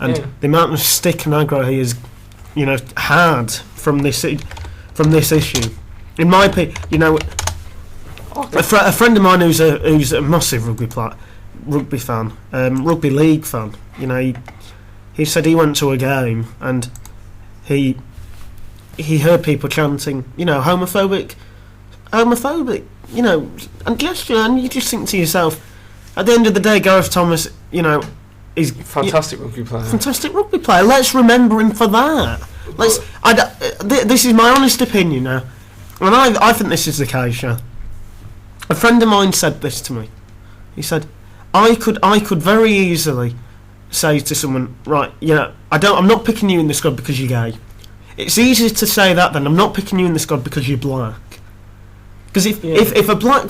and the amount of stick and aggro he has, had from this issue. In my opinion, a friend of mine who's a massive rugby fan, rugby league fan. He said he went to a game and he heard people chanting, homophobic, and gesture, and you just think to yourself, at the end of the day, Gareth Thomas, is fantastic rugby player. Fantastic rugby player. Let's remember him for that. This is my honest opinion now, and I think this is the case. Yeah. A friend of mine said this to me. He said, I could very easily say to someone, right, I'm not picking you in the squad because you're gay. It's easier to say that than I'm not picking you in the squad because you're black. Because if a black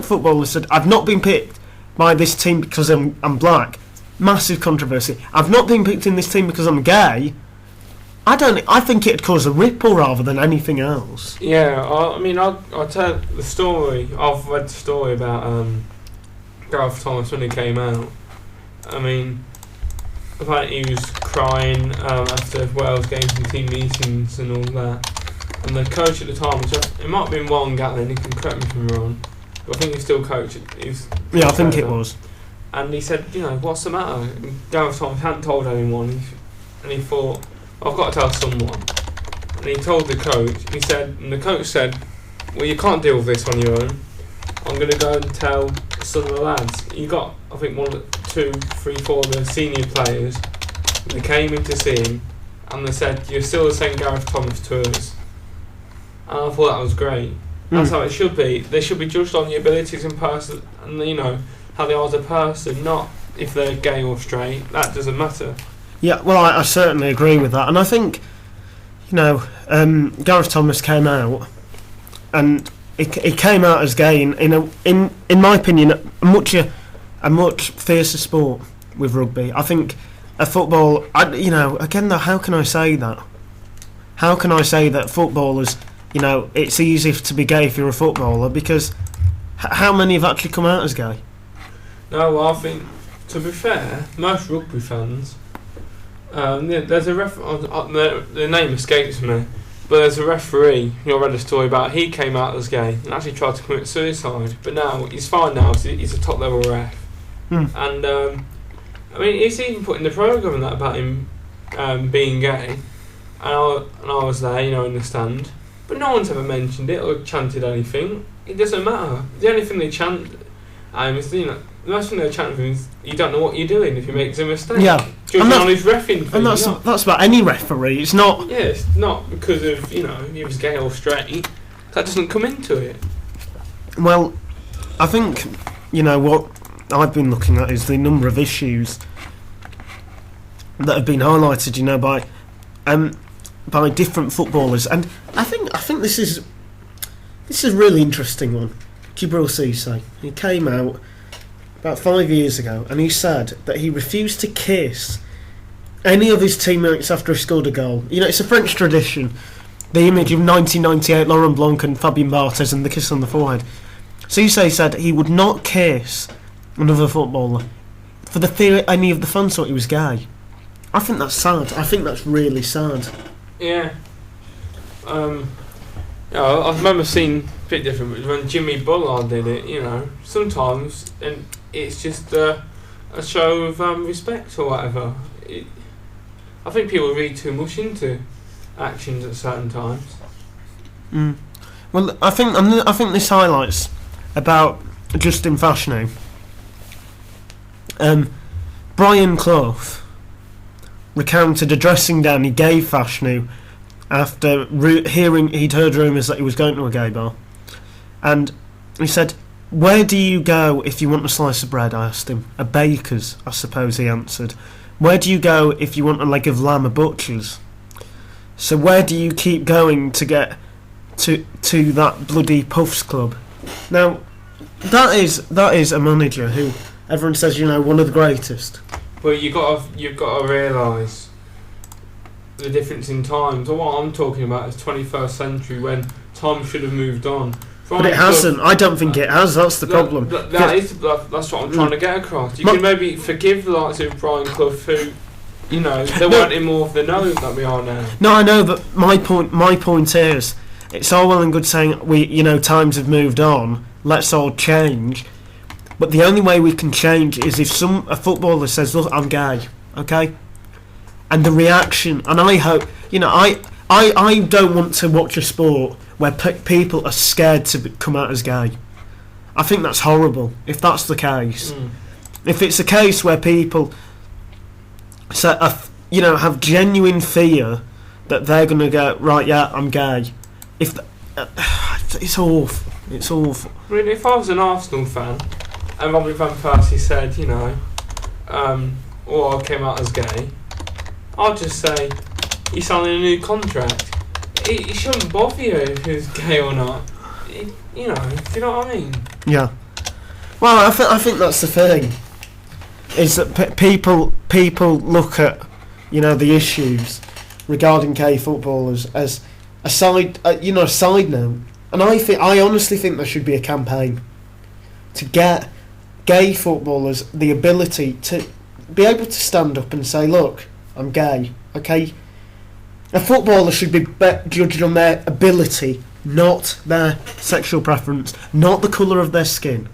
footballer said, I've not been picked by this team because I'm black, massive controversy. I've not been picked in this team because I'm gay. I think it'd cause a ripple rather than anything else. Yeah, I'll tell the story. I've read the story about Gareth Thomas when he came out. Apparently he was crying after Wales games and team meetings and all that. And the coach at the time, it might have been Warren Gatlin, he can correct me if I'm wrong, but I think he's still coach. I think it was. And he said, what's the matter? And Gareth Thomas hadn't told anyone, and he thought, I've got to tell someone. And he told the coach, and the coach said, well, you can't deal with this on your own. I'm going to go and tell some of the lads. You got, I think, 1, 2, 3, 4 of the senior players. They came in to see him, and they said, you're still the same Gareth Thomas to us. And I thought that was great. That's how it should be. They should be judged on the abilities in person, and how they are as a person, not if they're gay or straight. That doesn't matter. Yeah, well, I certainly agree with that, and I think, Gareth Thomas came out, and he came out as gay in my opinion, a much fiercer sport with rugby. I think a football, again though, how can I say that? How can I say that footballers, it's easy to be gay if you're a footballer, because how many have actually come out as gay? No, well, I think, to be fair, most rugby fans, there's a the name escapes me, but there's a referee I read a story about. He came out as gay and actually tried to commit suicide, but now he's fine now. He's a top level ref, and he's even put in the programme and that about him being gay, and I was there, in the stand, but no one's ever mentioned it or chanted anything. It doesn't matter. The only thing they chant is the last thing they chant for him is, you don't know what you're doing if he makes a mistake. Yeah. Judging on his reffing thing. And that's about any referee. It's not. Yeah, it's not because of he was gay or straight. That doesn't come into it. Well, I think what I've been looking at is the number of issues that have been highlighted, by different footballers, and I think this is a really interesting one. Jibril Cisse, he came out about 5 years ago, and he said that he refused to kiss any of his teammates after he scored a goal. It's a French tradition, the image of 1998 Laurent Blanc and Fabien Barthez and the kiss on the forehead. Cisse said he would not kiss another footballer for the fear any of the fans thought he was gay. I think that's sad. I think that's really sad. Yeah. I remember seeing a bit different when Jimmy Bullard did it, sometimes, and it's just a show of respect or whatever. I think people read too much into actions at certain times. Well, I think this highlights about Justin Fashanu. Brian Clough recounted a dressing down he gave Fashanu after he'd heard rumours that he was going to a gay bar, and he said, "Where do you go if you want a slice of bread?" I asked him. "A baker's, I suppose," he answered. "Where do you go if you want a leg of lamb? A butcher's." "So where do you keep going to get to that bloody Puffs club?" Now, that is a manager who everyone says, one of the greatest. Well, you've got to realise the difference in times. What I'm talking about is 21st century, when time should have moved on. But it hasn't. I don't think it has. That's the problem. That's what I'm trying to get across. You can maybe forgive the likes of Brian Clough, who you know, they weren't in more of the know that we are now. No, I know, but my point is, it's all well and good saying times have moved on, let's all change, but the only way we can change is if a footballer says, look, I'm gay, okay? And the reaction, and I hope, I don't want to watch a sport where people are scared to come out as gay. I think that's horrible, if that's the case. If it's a case where people have genuine fear that they're going to go, right, yeah, I'm gay. It's awful. It's awful. I mean, if I was an Arsenal fan and Robin van Persie said, or I came out as gay, I'd just say, he's signing a new contract. It shouldn't bother you if he's gay or not. Do you know what I mean? Yeah. Well, I think that's the thing. Is that people look at the issues regarding gay footballers as a side note, and I honestly think there should be a campaign to get gay footballers the ability to be able to stand up and say, look, I'm gay, okay? A footballer should be judged on their ability, not their sexual preference, not the colour of their skin,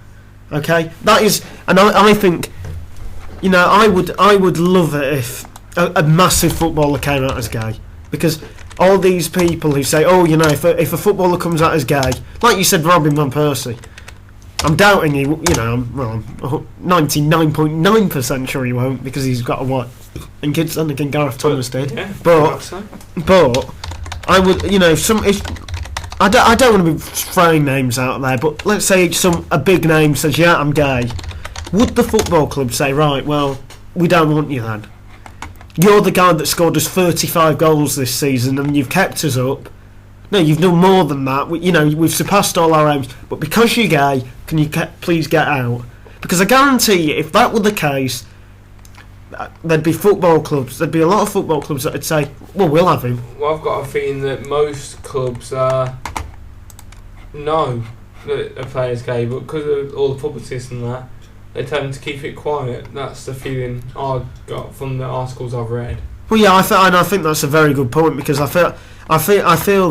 okay? That is, and I think, I would love it if a massive footballer came out as gay, because all these people who say, if a footballer comes out as gay, like you said, Robin van Persie, I'm doubting I'm 99.9% sure he won't, because he's got a wife and kids, and again Gareth Thomas did. Yeah, but I would, I don't want to be throwing names out there, but let's say a big name says, yeah, I'm gay. Would the football club say, right, well, we don't want you then? You're the guy that scored us 35 goals this season and you've kept us up. No, you've done more than that. We've surpassed all our aims. But because you're gay, can you please get out? Because I guarantee you, if that were the case, there'd be football clubs. There'd be a lot of football clubs that would say, well, we'll have him. Well, I've got a feeling that most clubs know that a player's gay, but because of all the publicists and that, they tend to keep it quiet. That's the feeling I got from the articles I've read. Well, yeah, I think that's a very good point, because I feel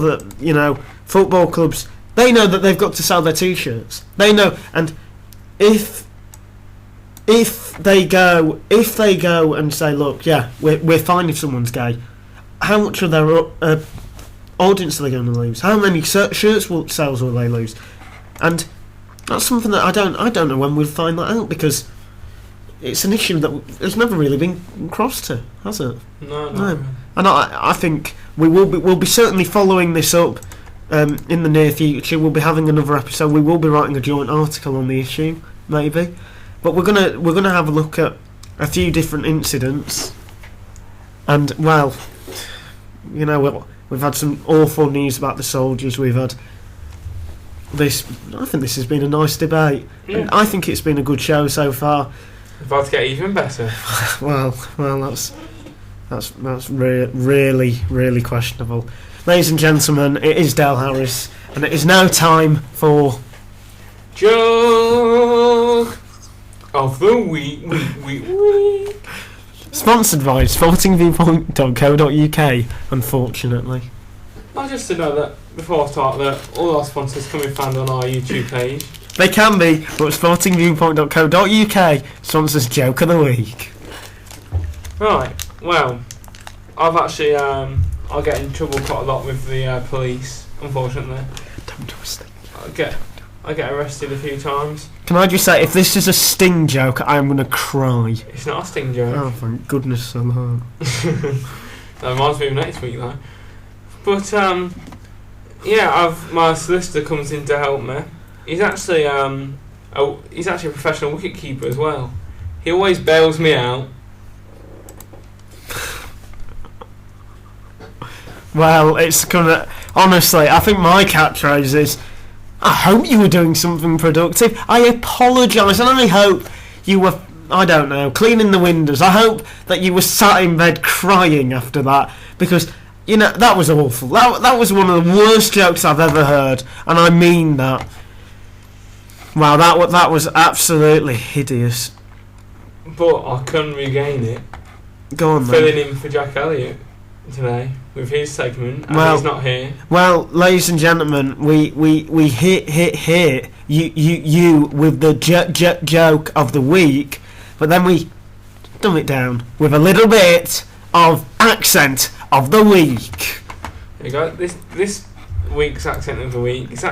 that football clubs, they know that they've got to sell their T-shirts. They know, and if they go and say, look, yeah, we're fine if someone's gay, how much of their audience are they going to lose? How many shirts sales will they lose? And that's something that I don't know when we'll find that out, because it's an issue that has never really been crossed to, has it? No. And I think we'll be certainly following this up in the near future. We'll be having another episode. We will be writing a joint article on the issue, maybe. But we're gonna have a look at a few different incidents. And well, we've had some awful news about the soldiers. We've had this. I think this has been a nice debate. Yeah. And I think it's been a good show so far. About to get even better. well, that's really, really questionable. Ladies and gentlemen, it is Dale Harris, and it is now time for Joke of the Week. Sponsored by sportingviewpoint.co.uk, unfortunately. I'll just to know that before I start that all our sponsors can be found on our YouTube page. They can be, but sportingviewpoint.co.uk sponsors Joke of the Week. Right, well, I've actually, I get in trouble quite a lot with the police, unfortunately. Don't do a sting. I get arrested a few times. Can I just say, if this is a sting joke, I'm going to cry. It's not a sting joke. Oh, thank goodness somehow. That reminds me of next week, though. But, my solicitor comes in to help me. He's actually a professional wicket keeper as well. He always bails me out. Well, it's gonna. Honestly, I think my catchphrase is, I hope you were doing something productive. I apologise, and I hope you were, I don't know, cleaning the windows. I hope that you were sat in bed crying after that, because, that was awful. That was one of the worst jokes I've ever heard, and I mean that. Wow, that was absolutely hideous. But I couldn't regain it. Go on, filling then. in for Jack Elliott today with his segment, and Well- he's not here. Well, ladies and gentlemen, we hit you with the joke of the week, but then we dumb it down with a little bit of accent of the week. There you go. This week's accent of the week is